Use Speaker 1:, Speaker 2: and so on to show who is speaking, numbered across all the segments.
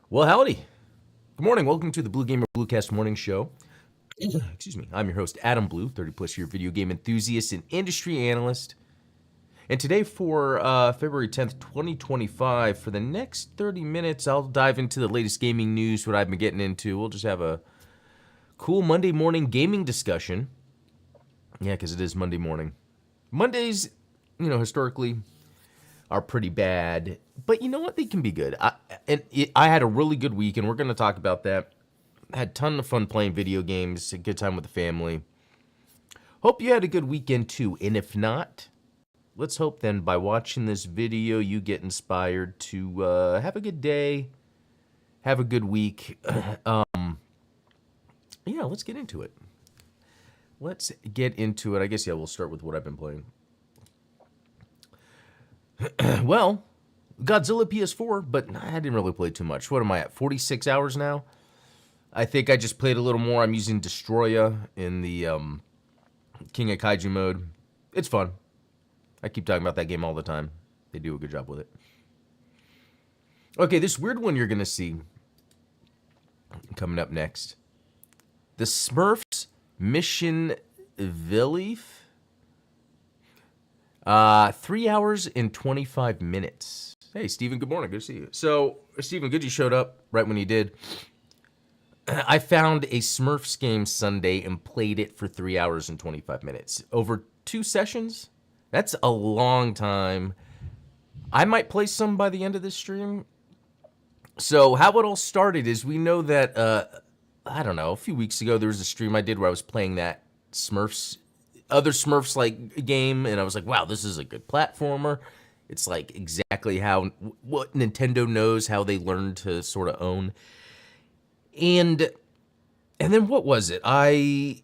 Speaker 1: Well, howdy. Good morning. Welcome to the Blue Gamer Bluecast Morning Show. Excuse me. I'm your host, Adam Blue, 30-plus year video game enthusiast and industry analyst. And today for February 10th, 2025, for the next 30 minutes, I'll dive into the latest gaming news, what I've been getting into. We'll just have a cool Monday morning gaming discussion. Yeah, because it is Monday morning. Mondays, historically are pretty bad, but you know what? They can be good. I had a really good week, and we're going to talk about that. I had a ton of fun playing video games, a good time with the family. Hope you had a good weekend too, and if not, let's hope then by watching this video you get inspired to have a good day, have a good week. Let's get into it. I guess, we'll start with what I've been playing. Well, Godzilla PS4, but I didn't really play too much. What am I at, 46 hours now? I think I just played a little more. I'm using Destroya in the King of Kaiju mode. It's fun. I keep talking about that game all the time. They do a good job with it. Okay, this weird one you're going to see coming up next. The Smurfs Mission Village. 3 hours and 25 minutes. Hey, Steven, good morning. Good to see you. So, Steven, good you showed up right when you did. I found a Smurfs game Sunday and played it for 3 hours and 25 minutes. Over 2 sessions? That's a long time. I might play some by the end of this stream. So, how it all started is we know that, a few weeks ago there was a stream I did where I was playing that other Smurfs like game, and I was like, wow, this is a good platformer. It's like exactly what Nintendo knows how they learned to sort of own. And then what was it? I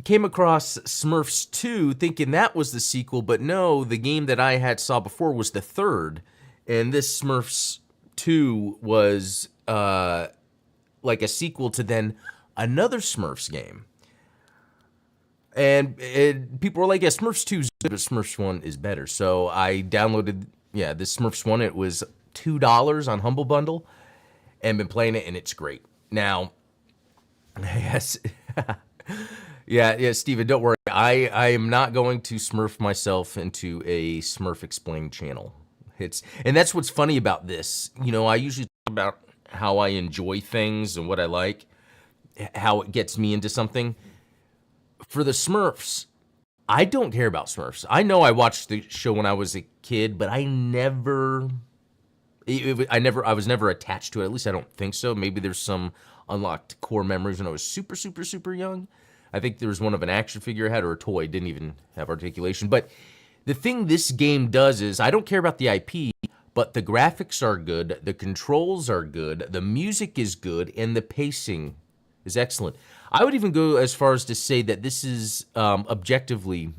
Speaker 1: came across Smurfs 2 thinking that was the sequel, but no, the game that I saw before was the third. And this Smurfs 2 was like a sequel to then another Smurfs game. And people were like, yeah, Smurfs 2 is good, but Smurfs 1 is better. So I downloaded, this Smurfs 1. It was $2 on Humble Bundle, and been playing it, and it's great. Now, yes, Steven, don't worry. I am not going to Smurf myself into a Smurf Explained channel. And that's what's funny about this. I usually talk about how I enjoy things and what I like, how it gets me into something. For the Smurfs, I don't care about Smurfs. I know I watched the show when I was a kid, but I was never attached to it. At least I don't think so. Maybe there's some unlocked core memories when I was super, super, super young. I think there was one of an action figure I had, or a toy. Didn't even have articulation. But the thing this game does is, I don't care about the IP, but the graphics are good, the controls are good, the music is good, and the pacing is excellent. I would even go as far as to say that this is objectively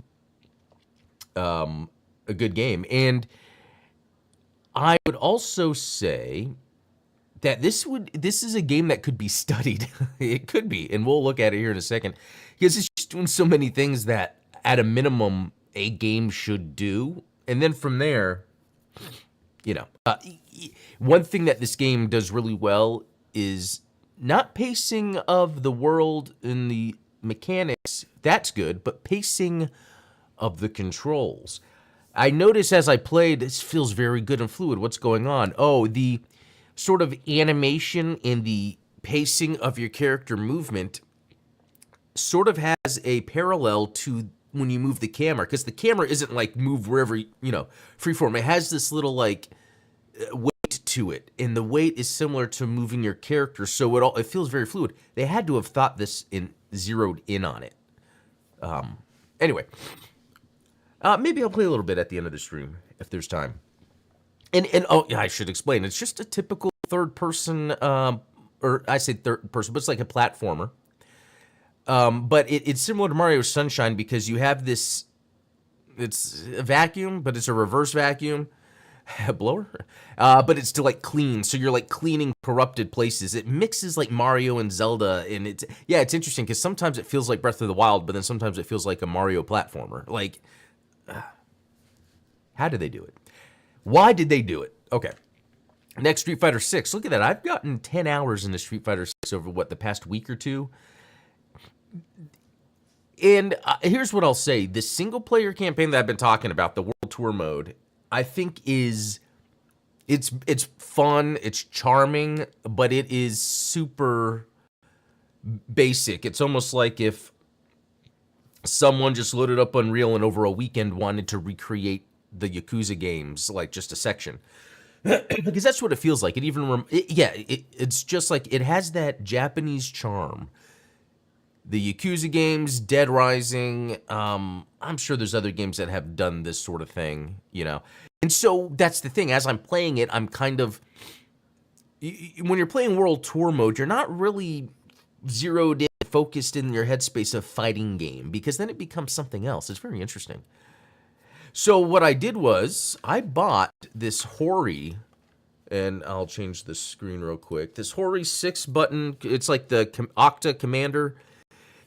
Speaker 1: a good game. And I would also say that this is a game that could be studied. It could be, and we'll look at it here in a second, because it's just doing so many things that, at a minimum, a game should do. And then from there, one thing that this game does really well is not pacing of the world and the mechanics, that's good, but pacing of the controls. I noticed as I played, this feels very good and fluid. What's going on? Oh, the sort of animation and the pacing of your character movement sort of has a parallel to when you move the camera, because the camera isn't like move wherever, freeform. It has this little like weight to it, and the weight is similar to moving your character, so it feels very fluid. They had to have thought this zeroed in on it. Anyway, maybe I'll play a little bit at the end of the stream if there's time. And I should explain. It's just a typical third person, or I say third person, but it's like a platformer. But it's similar to Mario Sunshine because you have this. It's a vacuum, but it's a reverse vacuum. Blower, but it's to like clean, so you're like cleaning corrupted places. It mixes like Mario and Zelda, and it's interesting because sometimes it feels like Breath of the Wild, but then sometimes it feels like a Mario platformer. Like, how did they do it? Why did they do it? Okay, Next, Street Fighter 6. Look at that. I've gotten 10 hours into Street Fighter 6 over, what, the past week or two? And here's what I'll say. The single-player campaign that I've been talking about, the World Tour mode, I think is... It's fun, it's charming, but it is super basic. It's almost like if someone just loaded up Unreal and over a weekend wanted to recreate the Yakuza games, like just a section. Because that's what it feels like. It even, it's just like, it has that Japanese charm. The Yakuza games, Dead Rising, I'm sure there's other games that have done this sort of thing, you know. And so that's the thing. As I'm playing it, I'm kind of... When you're playing World Tour mode, you're not really zeroed in, focused in your headspace of fighting game, because then it becomes something else. It's very interesting. So what I did was, I bought this Hori, and I'll change the screen real quick. This Hori 6-button, it's like the Octa Commander.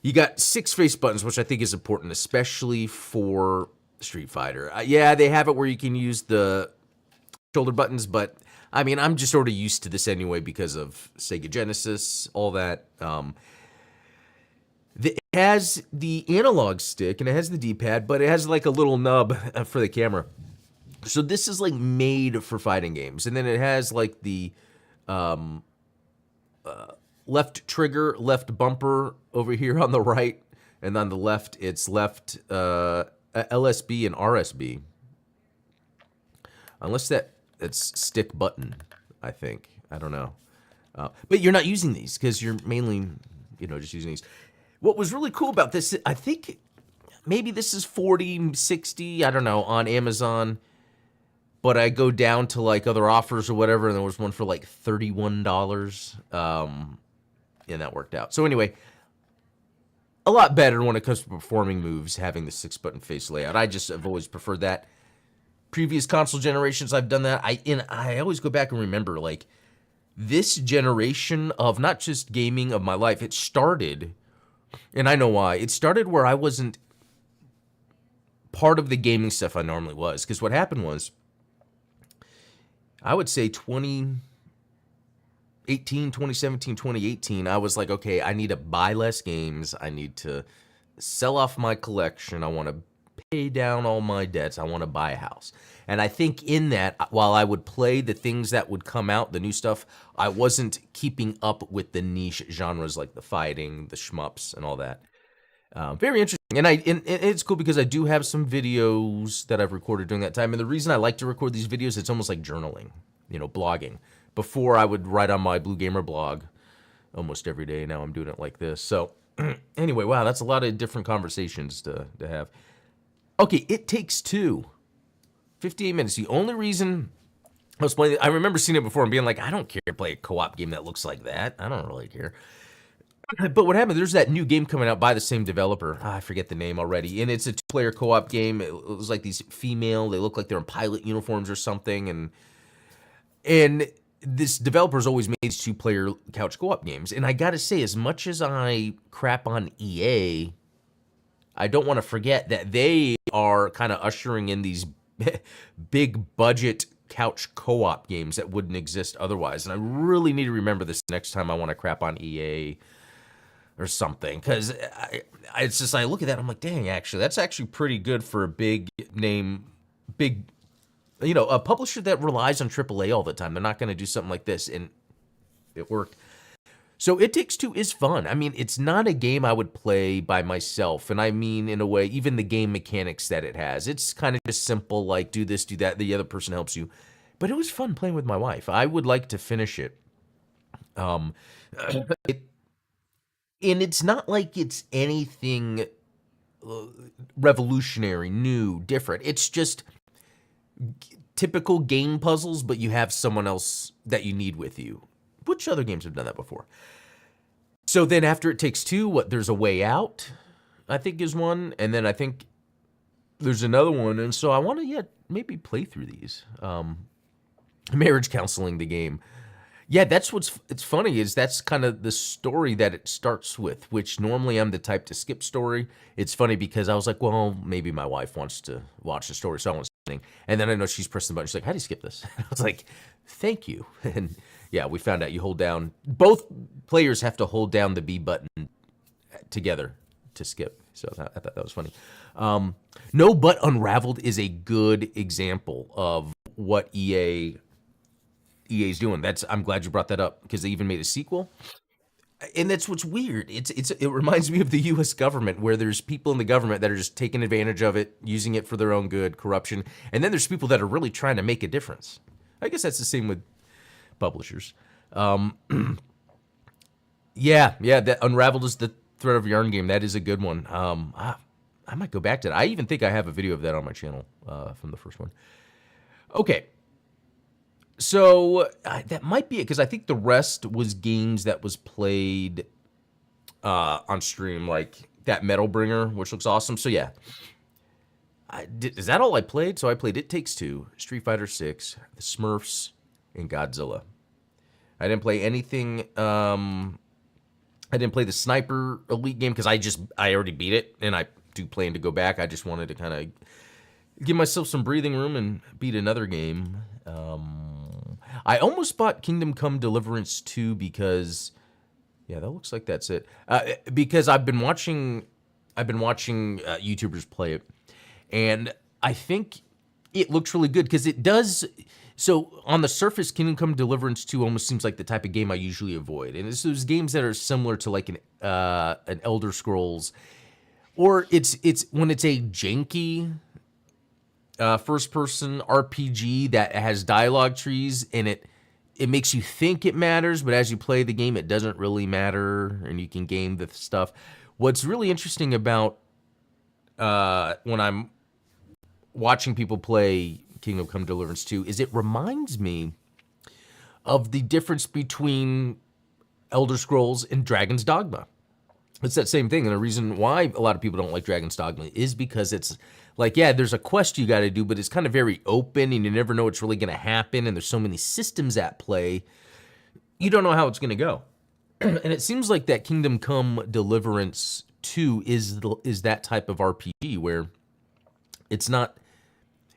Speaker 1: You got 6 face buttons, which I think is important, especially for Street Fighter. Yeah, they have it where you can use the shoulder buttons, but I mean, I'm just sort of used to this anyway because of Sega Genesis, all that. It has the analog stick and it has the D-pad, but it has like a little nub for the camera. So this is like made for fighting games. And then it has like the left trigger, left bumper over here on the right, and on the left, it's left LSB and RSB. Unless it's stick button, I think. I don't know. But you're not using these because you're mainly, just using these. What was really cool about this, I think maybe this is 40, 60, I don't know, on Amazon. But I go down to like other offers or whatever, and there was one for like $31. And that worked out. So anyway, a lot better when it comes to performing moves, having the 6-button face layout. I just have always preferred that. Previous console generations, I've done that. I always go back and remember, like, this generation of not just gaming of my life, it started, and I know why, it started where I wasn't part of the gaming stuff I normally was. Because what happened was, I would say 2017, 2018, I was like, okay, I need to buy less games. I need to sell off my collection. I want to pay down all my debts. I want to buy a house. And I think in that, while I would play the things that would come out, the new stuff, I wasn't keeping up with the niche genres like the fighting, the shmups, and all that. Very interesting. And it's cool because I do have some videos that I've recorded during that time. And the reason I like to record these videos, it's almost like journaling, blogging. Before I would write on my Blue Gamer blog almost every day. Now I'm doing it like this. So anyway, wow, that's a lot of different conversations to have. Okay, It Takes Two. 58 minutes. The only reason I was playing, I remember seeing it before and being like, I don't care to play a co-op game that looks like that. I don't really care. But what happened, there's that new game coming out by the same developer. I forget the name already. And it's a 2-player co-op game. It was like these female, they look like they're in pilot uniforms or something. And this developer's always made 2-player couch co-op games. And I gotta say, as much as I crap on EA, I don't want to forget that they are kind of ushering in these big budget couch co-op games that wouldn't exist otherwise. And I really need to remember this next time I want to crap on EA or something. Because it's just, I look at that, I'm like, dang, actually, that's actually pretty good for a big name, a publisher that relies on AAA all the time. They're not going to do something like this, and it worked. So It Takes Two is fun. I mean, it's not a game I would play by myself, and I mean, in a way, even the game mechanics that it has. It's kind of just simple, like, do this, do that, the other person helps you. But it was fun playing with my wife. I would like to finish it. And it's not like it's anything revolutionary, new, different. It's just typical game puzzles, but you have someone else that you need with you. Which other games have done that before? So then after It Takes Two, There's a Way Out, I think is one. And then I think there's another one. And so I want to, maybe play through these. Marriage Counseling, the game. Yeah, it's funny is that's kind of the story that it starts with, which normally I'm the type to skip story. It's funny because I was like, well, maybe my wife wants to watch the story, so I want to And then I know she's pressing the button. She's like, how do you skip this? And I was like, thank you. And yeah, we found out you hold down, both players have to hold down the B button together to skip. So I thought that was funny. No, but Unraveled is a good example of what EA's doing. I'm glad you brought that up because they even made a sequel. And that's what's weird. It reminds me of the U.S. government, where there's people in the government that are just taking advantage of it, using it for their own good, corruption, and then there's people that are really trying to make a difference. I guess that's the same with publishers. Yeah, that Unraveled is the Thread of Yarn game. That is a good one. I might go back to that. I even think I have a video of that on my channel from the first one. Okay. So that might be it, because I think the rest was games that was played on stream, like that Metal Bringer, which looks awesome. So yeah, is that all I played? So I played It Takes Two, Street Fighter 6, the Smurfs, and Godzilla. I didn't play anything. I didn't play the Sniper Elite game because I already beat it, and I do plan to go back. I just wanted to kind of give myself some breathing room and beat another game. I almost bought Kingdom Come Deliverance 2 because, yeah, that looks like that's it. Because I've been watching YouTubers play it, and I think it looks really good because it does. So on the surface, Kingdom Come Deliverance 2 almost seems like the type of game I usually avoid, and it's those games that are similar to like an Elder Scrolls, or it's when it's a janky first-person RPG that has dialogue trees, and it makes you think it matters, but as you play the game, it doesn't really matter, and you can game the stuff. What's really interesting about when I'm watching people play Kingdom Come Deliverance 2 is it reminds me of the difference between Elder Scrolls and Dragon's Dogma. It's that same thing, and the reason why a lot of people don't like Dragon's Dogma is because it's like, yeah, there's a quest you got to do, but it's kind of very open, and you never know what's really going to happen, and there's so many systems at play, you don't know how it's going to go. And it seems like that Kingdom Come Deliverance 2 is that type of RPG where it's not,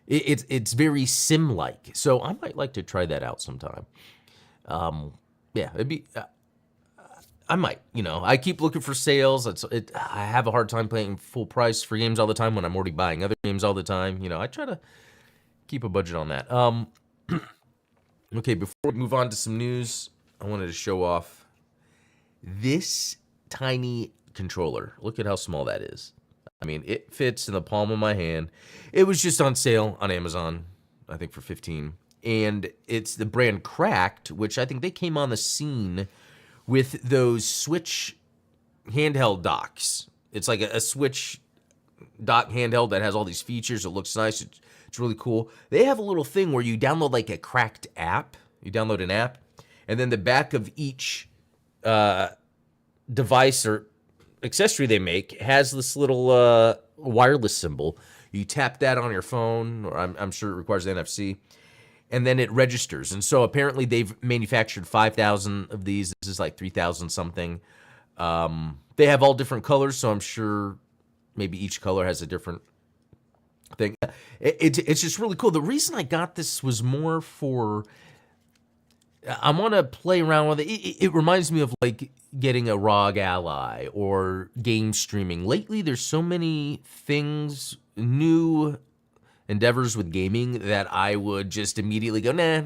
Speaker 1: it's very sim-like. So I might like to try that out sometime. Yeah, it'd be. I might, I keep looking for sales. I have a hard time paying full price for games all the time when I'm already buying other games all the time. I try to keep a budget on that. Okay, before we move on to some news, I wanted to show off this tiny controller. Look at how small that is. I mean, it fits in the palm of my hand. It was just on sale on Amazon, I think for $15. And it's the brand Cracked, which I think they came on the scene with those Switch handheld docks. It's like a Switch dock handheld that has all these features. It looks nice. It's really cool. They have a little thing where you download like a Cracked app. You download an app, and then the back of each device or accessory they make has this little wireless symbol. You tap that on your phone, or I'm sure it requires NFC, and then it registers. And so apparently they've manufactured 5,000 of these. This is like 3,000 something. They have all different colors, so I'm sure maybe each color has a different thing. It's just really cool. The reason I got this was more for, I want to play around with it. It reminds me of like getting a ROG Ally or game streaming. Lately, there's so many things, new endeavors with gaming that I would just immediately go, nah,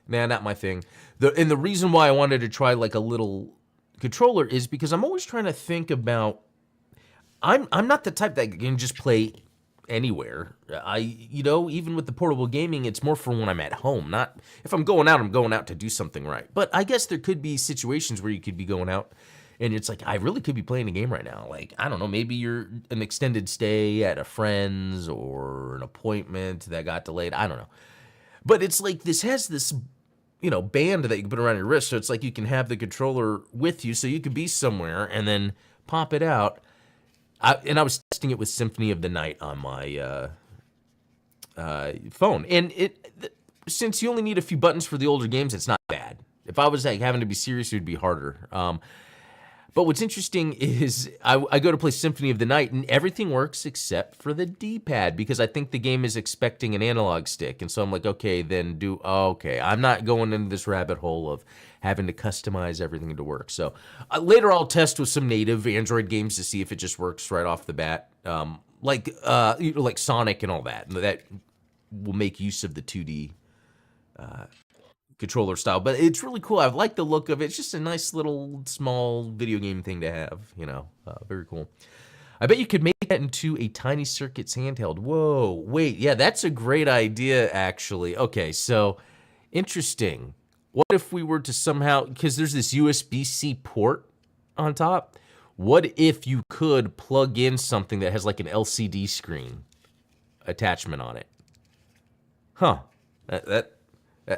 Speaker 1: not my thing. And the reason why I wanted to try like a little controller is because I'm always trying to think about, I'm not the type that can just play anywhere. Even with the portable gaming, it's more for when I'm at home. Not if I'm going out to do something right. But I guess there could be situations where you could be going out and it's like, I really could be playing a game right now. Like, I don't know, maybe you're an extended stay at a friend's or an appointment that got delayed. I don't know. But it's like, this has this, band that you can put around your wrist. So it's like you can have the controller with you so you could be somewhere and then pop it out. I was testing it with Symphony of the Night on my phone. And since you only need a few buttons for the older games, it's not bad. If I was like having to be serious, it would be harder. But what's interesting is I go to play Symphony of the Night and everything works except for the D-pad because I think the game is expecting an analog stick. And so I'm like, okay, then okay, I'm not going into this rabbit hole of having to customize everything to work. So later I'll test with some native Android games to see if it just works right off the bat. Like Sonic and all that. That will make use of the 2D controller style, but it's really cool. I like the look of it. It's just a nice little small video game thing to have, very cool. I bet you could make that into a Tiny Circuits handheld. Whoa, wait, yeah, that's a great idea, actually. Okay, so interesting. What if we were to somehow, because there's this USB-C port on top, what if you could plug in something that has like an LCD screen attachment on it? Huh,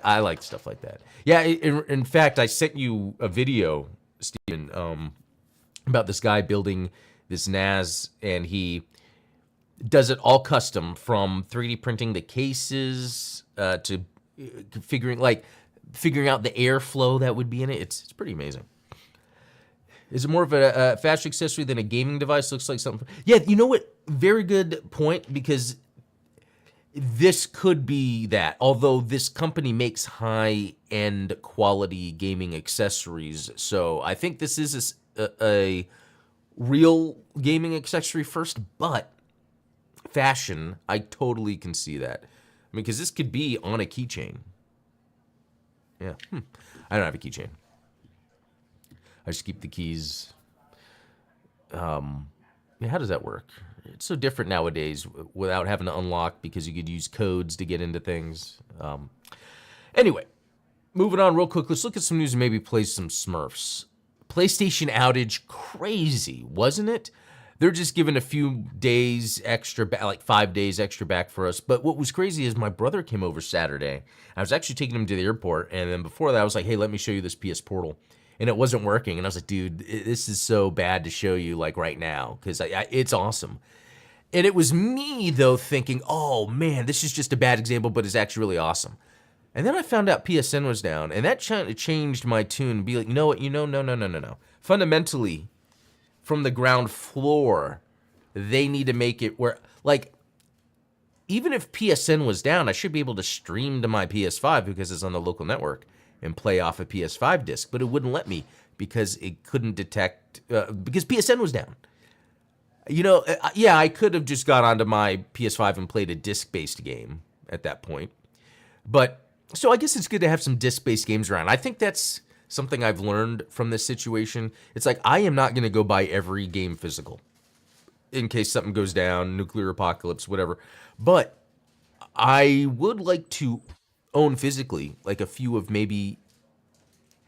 Speaker 1: I like stuff like that. Yeah, in fact, I sent you a video, Steven, about this guy building this NAS, and he does it all custom, from 3D printing the cases to figuring out the airflow that would be in it. It's pretty amazing. Is it more of a fashion accessory than a gaming device? Looks like something. Yeah, you know what? Very good point, because this could be that, although this company makes high-end quality gaming accessories. So I think this is a real gaming accessory first, but fashion, I totally can see that. I mean, because this could be on a keychain. Yeah, I don't have a keychain. I just keep the keys. How does that work? It's so different nowadays without having to unlock, because you could use codes to get into things. Anyway, moving on real quick. Let's look at some news and maybe play some Smurfs. PlayStation outage, crazy, wasn't it? They're just giving a few days extra back, like 5 days extra back for us. But what was crazy is my brother came over Saturday. I was actually taking him to the airport. And then before that, I was like, hey, let me show you this PS Portal. And it wasn't working. And I was like, dude, this is so bad to show you like right now, because it's awesome. And it was me, though, thinking, oh, man, this is just a bad example, but it's actually really awesome. And then I found out PSN was down, and that changed my tune. Be like, you know what? No. Fundamentally, from the ground floor, they need to make it where, like, even if PSN was down, I should be able to stream to my PS5 because it's on the local network and play off a PS5 disc, but it wouldn't let me because it couldn't detect, because PSN was down. Yeah, I could have just got onto my PS5 and played a disc-based game at that point. But, so I guess it's good to have some disc-based games around. I think that's something I've learned from this situation. It's like, I am not going to go buy every game physical in case something goes down, nuclear apocalypse, whatever. But I would like to own physically, like, a few of maybe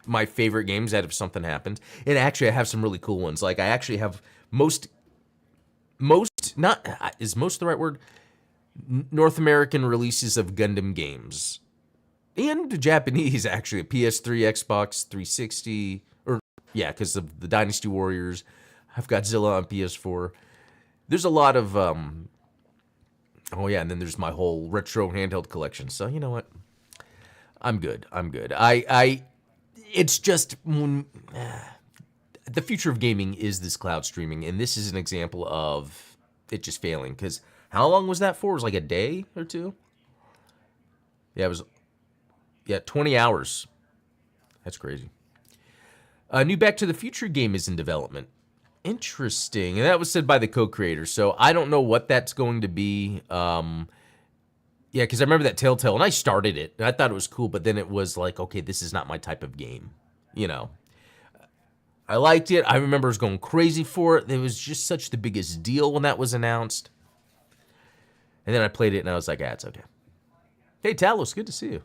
Speaker 1: my favorite games that if something happens. And actually, I have some really cool ones. Like, I actually have not, is most the right word? North American releases of Gundam games. And Japanese, actually. PS3, Xbox 360. Or, yeah, because of the Dynasty Warriors. I've got Godzilla on PS4. There's a lot of, oh yeah, and then there's my whole retro handheld collection. So, you know what? I'm good. It's just, the future of gaming is this cloud streaming, and this is an example of it just failing. Because how long was that for? It was like a day or two? Yeah, it was, 20 hours. That's crazy. A new Back to the Future game is in development. Interesting. And that was said by the co-creator, so I don't know what that's going to be. Yeah, because I remember that Telltale, and I started it, and I thought it was cool, but then it was like, okay, this is not my type of game, I liked it. I remember I was going crazy for it. It was just such the biggest deal when that was announced. And then I played it, and I was like, it's okay. Hey, Talos, good to see you.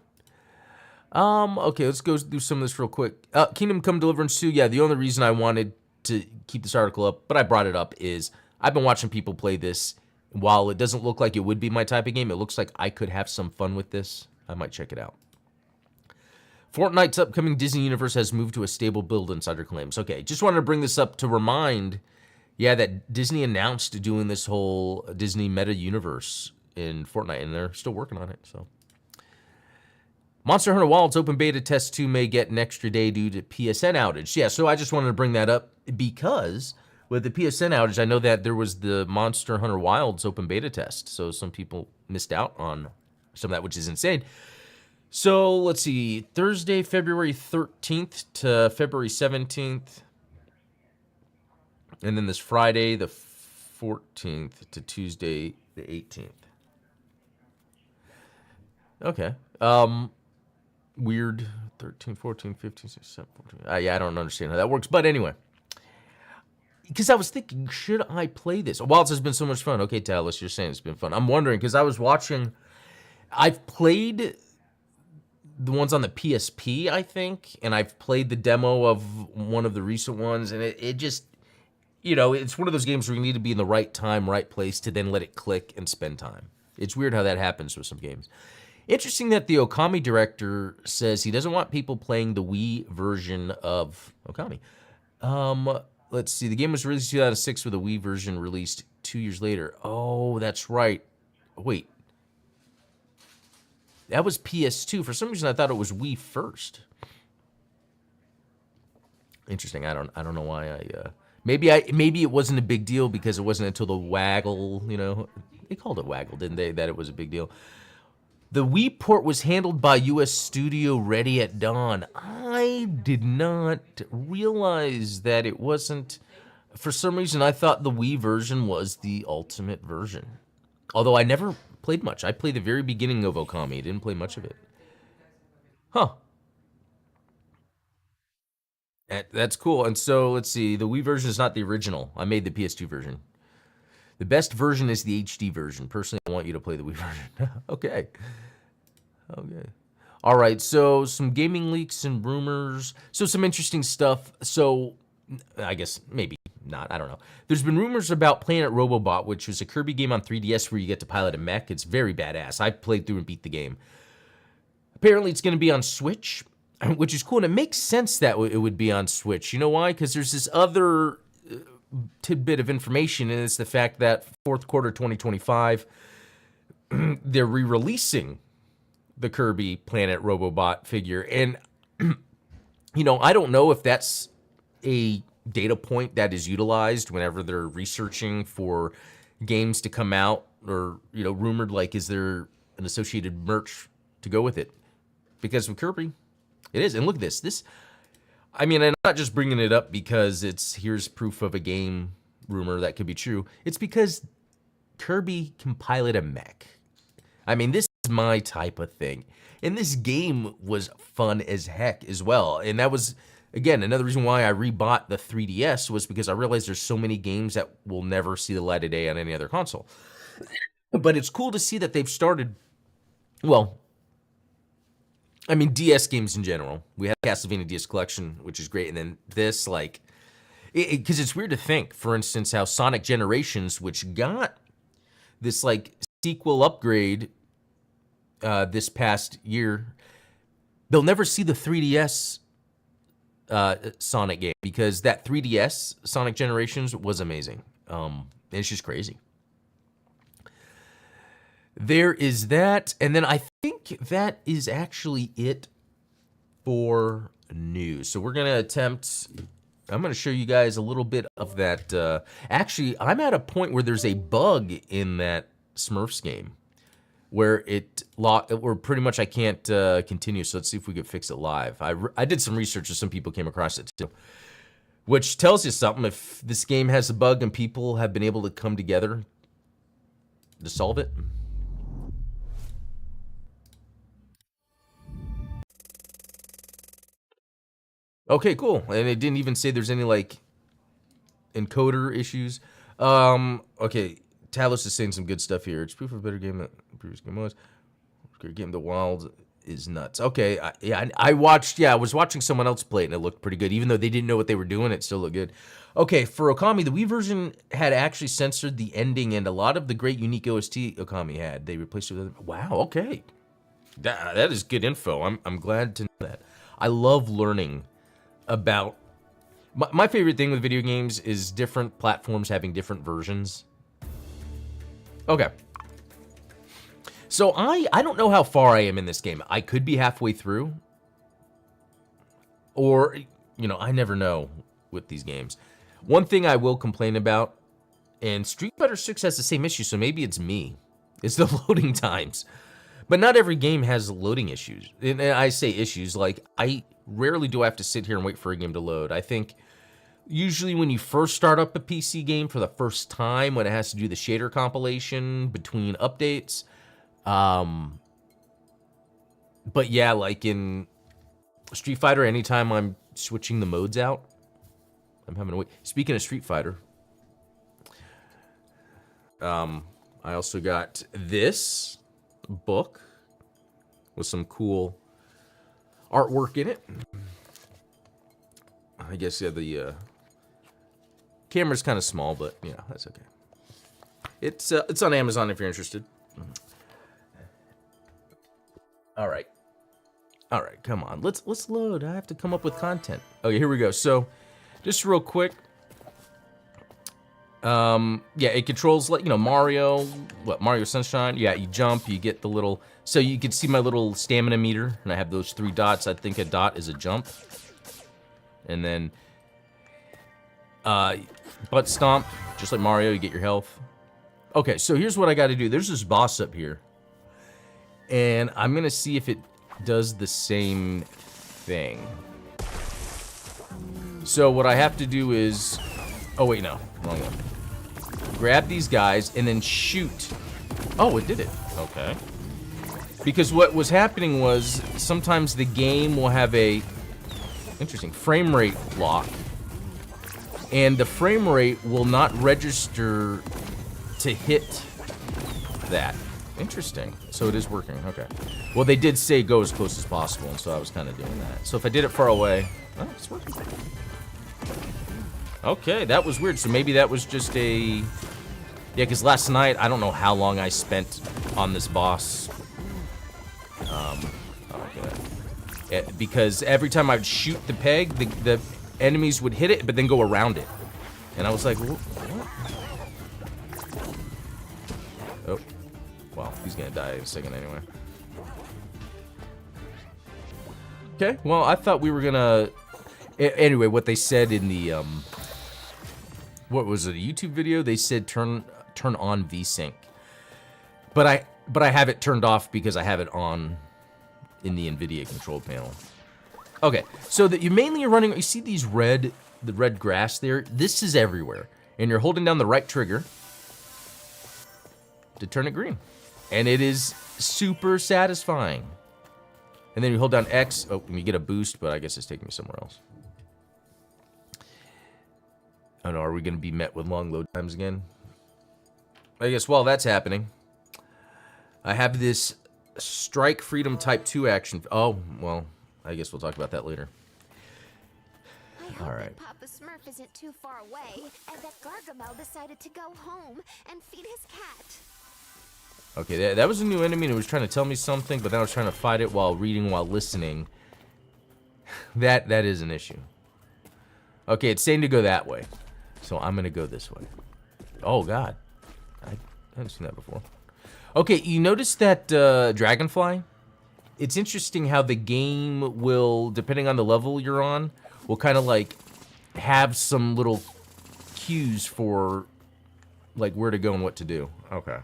Speaker 1: Okay, let's go do some of this real quick. Kingdom Come Deliverance 2, yeah, the only reason I wanted to keep this article up, but I brought it up, is I've been watching people play this. While it doesn't look like it would be my type of game, it looks like I could have some fun with this. I might check it out. Fortnite's upcoming Disney universe has moved to a stable build, insider claims. Okay, just wanted to bring this up to remind, that Disney announced doing this whole Disney meta universe in Fortnite, and they're still working on it, so. Monster Hunter Wilds Open Beta Test 2 may get an extra day due to PSN outage. Yeah, so I just wanted to bring that up because with the PSN outage, I know that there was the Monster Hunter Wilds Open Beta Test, so some people missed out on some of that, which is insane. So let's see, Thursday, February 13th to February 17th, and then this Friday, the 14th to Tuesday, the 18th. Okay. Weird. 13, 14, 15, 16, 17, 14. Yeah, I don't understand how that works. But anyway. Because I was thinking, should I play this? Wilds has been so much fun. Okay, Talos, you're saying it's been fun. I'm wondering, because I was watching... I've played the ones on the PSP, I think. And I've played the demo of one of the recent ones. And it just... You know, it's one of those games where you need to be in the right time, right place to then let it click and spend time. It's weird how that happens with some games. Interesting that the Okami director says he doesn't want people playing the Wii version of Okami. Let's see. The game was released in 2006 with a Wii version released 2 years later. Oh, that's right. Wait. That was PS2. For some reason, I thought it was Wii first. Interesting. I don't know why I... Maybe it wasn't a big deal because it wasn't until the Waggle, you know... They called it Waggle, didn't they? That it was a big deal. The Wii port was handled by US studio Ready at Dawn. I did not realize that it wasn't. For some reason, I thought the Wii version was the ultimate version. Although I never played much. I played the very beginning of Okami. I didn't play much of it. Huh. That's cool. And so, let's see. The Wii version is not the original. I made the PS2 version. The best version is the HD version. Personally, I want you to play the Wii version. Okay. Okay. All right, so some gaming leaks and rumors. So some interesting stuff. So I guess maybe not. I don't know. There's been rumors about Planet Robobot, which was a Kirby game on 3DS where you get to pilot a mech. It's very badass. I played through and beat the game. Apparently, it's going to be on Switch, which is cool. And it makes sense that it would be on Switch. You know why? Because there's this other... tidbit of information, and it's the fact that fourth quarter 2025, they're re-releasing the Kirby Planet Robobot figure. And, you know, I don't know if that's a data point that is utilized whenever they're researching for games to come out, or, you know, rumored, like, is there an associated merch to go with it? Because with Kirby, it is. And look at this. I mean, I'm not just bringing it up because here's proof of a game rumor that could be true. It's because Kirby can pilot a mech. I mean, this is my type of thing. And this game was fun as heck as well. And that was, again, another reason why I rebought the 3DS was because I realized there's so many games that will never see the light of day on any other console. But it's cool to see that they've started, well, I mean, DS games in general. We have Castlevania DS Collection, which is great. And then this, like, because it's weird to think, for instance, how Sonic Generations, which got this, like, sequel upgrade this past year, they'll never see the 3DS Sonic game because that 3DS Sonic Generations was amazing. It's just crazy. There is that, and then I think that is actually it for news. So we're gonna I'm gonna show you guys a little bit of that. Actually, I'm at a point where there's a bug in that Smurfs game where where pretty much I can't continue. So let's see if we can fix it live. I did some research, and some people came across it too, which tells you something. If this game has a bug and people have been able to come together to solve it. Okay, cool. And it didn't even say there's any, like, encoder issues. Okay, Talos is saying some good stuff here. It's proof of a better game than the previous game was. Great game. The Wild is nuts. Okay, I was watching someone else play it, and it looked pretty good. Even though they didn't know what they were doing, it still looked good. Okay, for Okami, the Wii version had actually censored the ending and a lot of the great unique OST Okami had. They replaced it with... Wow, okay. That is good info. I'm glad to know that. I love learning about... My favorite thing with video games is different platforms having different versions. Okay. So I don't know how far I am in this game. I could be halfway through. Or, you know, I never know with these games. One thing I will complain about, and Street Fighter 6 has the same issue, so maybe it's me. It's the loading times. But not every game has loading issues. And I say issues, like, I rarely do I have to sit here and wait for a game to load. I think usually when you first start up a PC game for the first time, when it has to do the shader compilation between updates. But yeah, like in Street Fighter, anytime I'm switching the modes out, I'm having to wait. Speaking of Street Fighter, I also got this book with some cool artwork in it. I guess, yeah, the camera's kind of small, but yeah, that's okay. It's on Amazon if you're interested. All right, come on, let's load. I have to come up with content. Okay, here we go. So, just real quick. Yeah, it controls, like, you know, Mario Sunshine. Yeah, you jump, you get the little, so you can see my little stamina meter, and I have those 3 dots. I think a dot is a jump. And then, butt stomp, just like Mario, you get your health. Okay, so here's what I gotta do. There's this boss up here. And I'm gonna see if it does the same thing. So what I have to do is, oh wait, no, wrong one. Grab these guys and then shoot. Oh, it did it. Okay. Because what was happening was sometimes the game will have a interesting frame rate lock, and the frame rate will not register to hit that. Interesting. So it is working. Okay. Well, they did say go as close as possible, and so I was kind of doing that. So if I did it far away, oh, it's working. Okay, that was weird. So maybe that was just a... Yeah, because last night, I don't know how long I spent on this boss. Okay. Because every time I'd shoot the peg, the enemies would hit it, but then go around it. And I was like, what? Oh. Well, he's gonna die in a second anyway. Okay, well, I thought we were gonna... Anyway, what they said in the, what was it, a YouTube video? They said turn on VSync. But I have it turned off because I have it on in the NVIDIA control panel. Okay, so that you mainly are running, you see these the red grass there? This is everywhere. And you're holding down the right trigger to turn it green. And it is super satisfying. And then you hold down X, oh, and you get a boost, but I guess it's taking me somewhere else. I don't know, are we gonna be met with long load times again? I guess while that's happening, I have this Strike Freedom Type 2 action. Oh, well, I guess we'll talk about that later. All right.
Speaker 2: Papa Smurf isn't too far away, and that Gargamel decided to go home and feed his cat.
Speaker 1: Okay, that was a new enemy, and it was trying to tell me something, but then I was trying to fight it while reading, while listening. That is an issue. Okay, it's saying to go that way, so I'm gonna go this way. Oh God, I haven't seen that before. Okay, you notice that dragonfly? It's interesting how the game will, depending on the level you're on, will kind of like have some little cues for like where to go and what to do. Okay.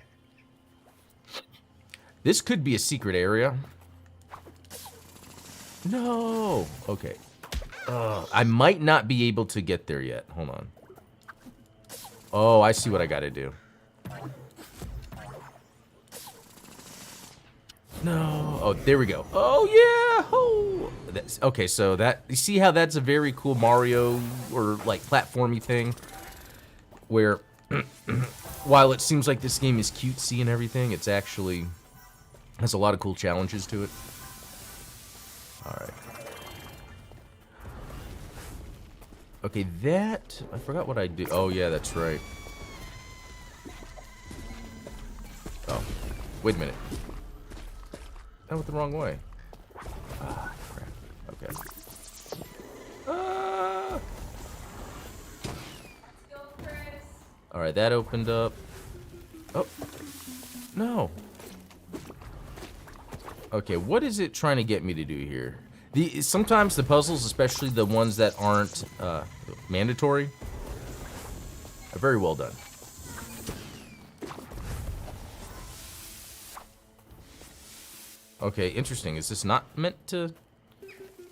Speaker 1: This could be a secret area. No. Okay. I might not be able to get there yet. Hold on. Oh, I see what I gotta do. No. Oh, there we go. Oh, yeah. Oh. That's, okay, so that... You see how that's a very cool Mario or, like, platformy thing? Where, while it seems like this game is cutesy and everything, it's actually... has a lot of cool challenges to it. Alright. Okay, that... I forgot what I do. Oh, yeah, that's right. Oh. Wait a minute. I went the wrong way. Ah, crap. Okay. Ah! Alright, that opened up. Oh. No. Okay, what is it trying to get me to do here? Sometimes the puzzles, especially the ones that aren't mandatory, are very well done. Okay, interesting. Is this not meant to...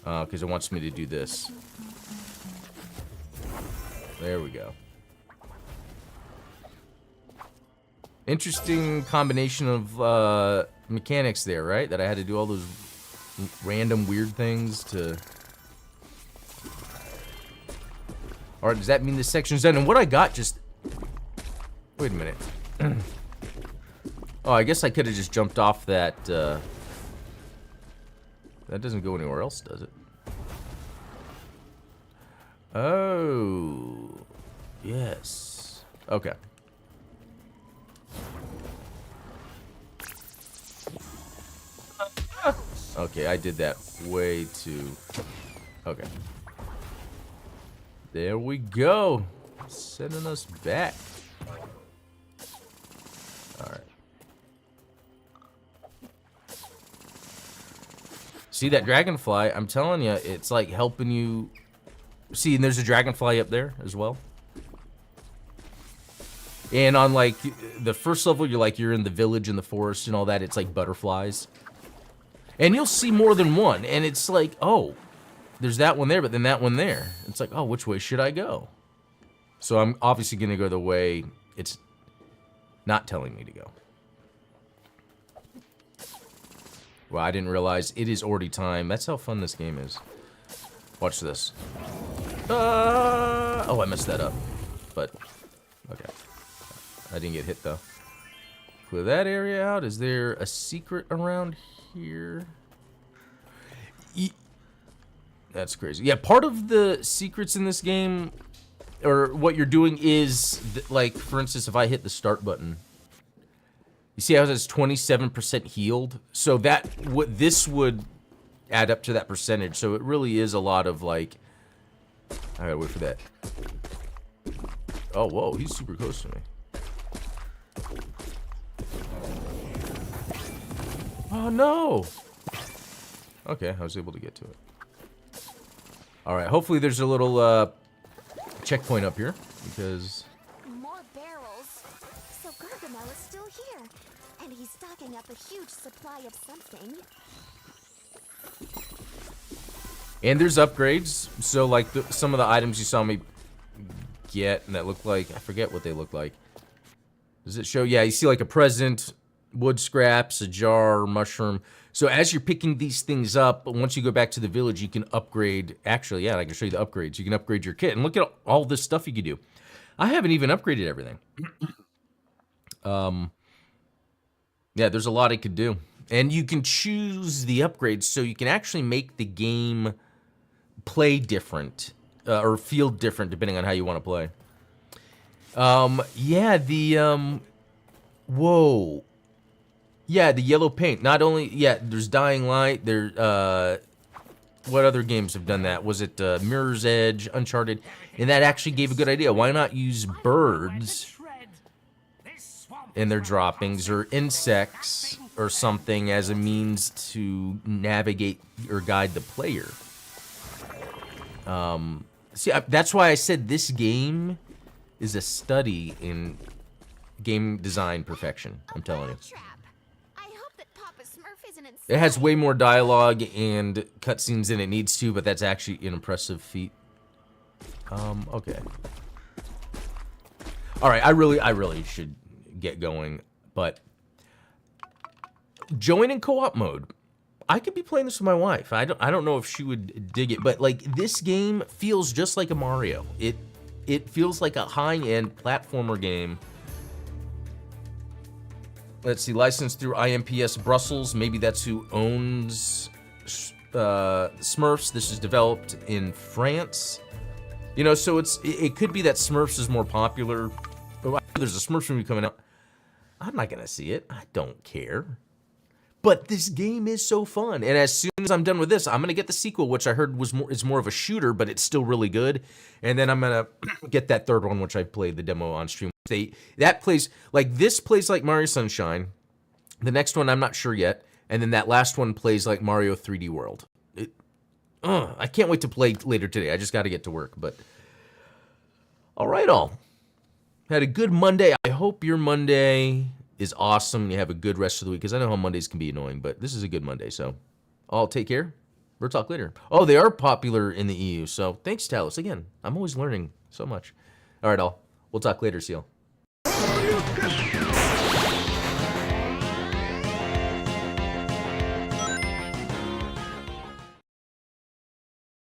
Speaker 1: because it wants me to do this. There we go. Interesting combination of mechanics there, right? That I had to do all those random weird things to... Alright, does that mean this section's done? And what I got just... Wait a minute. Oh, I guess I could have just jumped off that... That doesn't go anywhere else, does it? Oh. Yes. Okay. Okay, I did that way too... Okay. There we go. Sending us back. Alright. See that dragonfly? I'm telling you, it's like helping you... See, and there's a dragonfly up there as well. And on like the first level, you're in the village in the forest and all that. It's like butterflies. And you'll see more than one. And it's like, oh, there's that one there, but then that one there. It's like, oh, which way should I go? So I'm obviously going to go the way it's not telling me to go. Well, I didn't realize it is already time. That's how fun this game is. Watch this. Oh, I messed that up. But, okay. I didn't get hit, though. Clear that area out. Is there a secret around here? That's crazy. Yeah, part of the secrets in this game, or what you're doing is, like, for instance, if I hit the start button, you see how it says 27% healed? So this would add up to that percentage. So it really is a lot of, like... I gotta wait for that. Oh, whoa, he's super close to me. Oh, no! Okay, I was able to get to it. Alright, hopefully there's a little, checkpoint up here, because...
Speaker 2: More barrels. So Gargamel is still here. And he's stocking up a huge supply of something.
Speaker 1: And there's upgrades. So, like, some of the items you saw me get, and that look like... I forget what they look like. Does it show? Yeah, you see, like, a present, wood scraps, a jar, mushroom. So as you're picking these things up, once you go back to the village, you can upgrade... Actually, yeah, I can show you the upgrades. You can upgrade your kit. And look at all this stuff you can do. I haven't even upgraded everything. Yeah, there's a lot I could do. And you can choose the upgrades, so you can actually make the game play different. Or feel different, depending on how you want to play. Yeah, the... Whoa. Yeah, the yellow paint. Not only... Yeah, there's Dying Light. There... What other games have done that? Was it Mirror's Edge, Uncharted? And that actually gave a good idea. Why not use birds in their droppings, or insects or something as a means to navigate or guide the player? See, that's why I said this game is a study in game design perfection. I'm telling you. It has way more dialogue and cutscenes than it needs to, but that's actually an impressive feat. Okay. All right, I really should get going, but join in co-op mode. I could be playing this with my wife. I don't know if she would dig it, but like this game feels just like a Mario. It feels like a high-end platformer game. Let's see, licensed through IMPS Brussels. Maybe that's who owns Smurfs. This is developed in France. You know, so it could be that Smurfs is more popular. Oh, there's a Smurfs movie coming out. I'm not gonna see it. I don't care. But this game is so fun, and as soon as I'm done with this, I'm gonna get the sequel, which I heard is more of a shooter, but it's still really good. And then I'm gonna get that third one, which I played the demo on stream. That plays like Mario Sunshine. The next one I'm not sure yet, And then that last one plays like Mario 3D World. I can't wait to play later today. I just got to get to work. But all right, all. Had a good Monday. I hope your Monday is awesome. You have a good rest of the week, because I know how Mondays can be annoying, but this is a good Monday. So I'll take care. We'll talk later. Oh, they are popular in the EU. So thanks, Talos. Again, I'm always learning so much. All right, all. We'll talk later, Seal.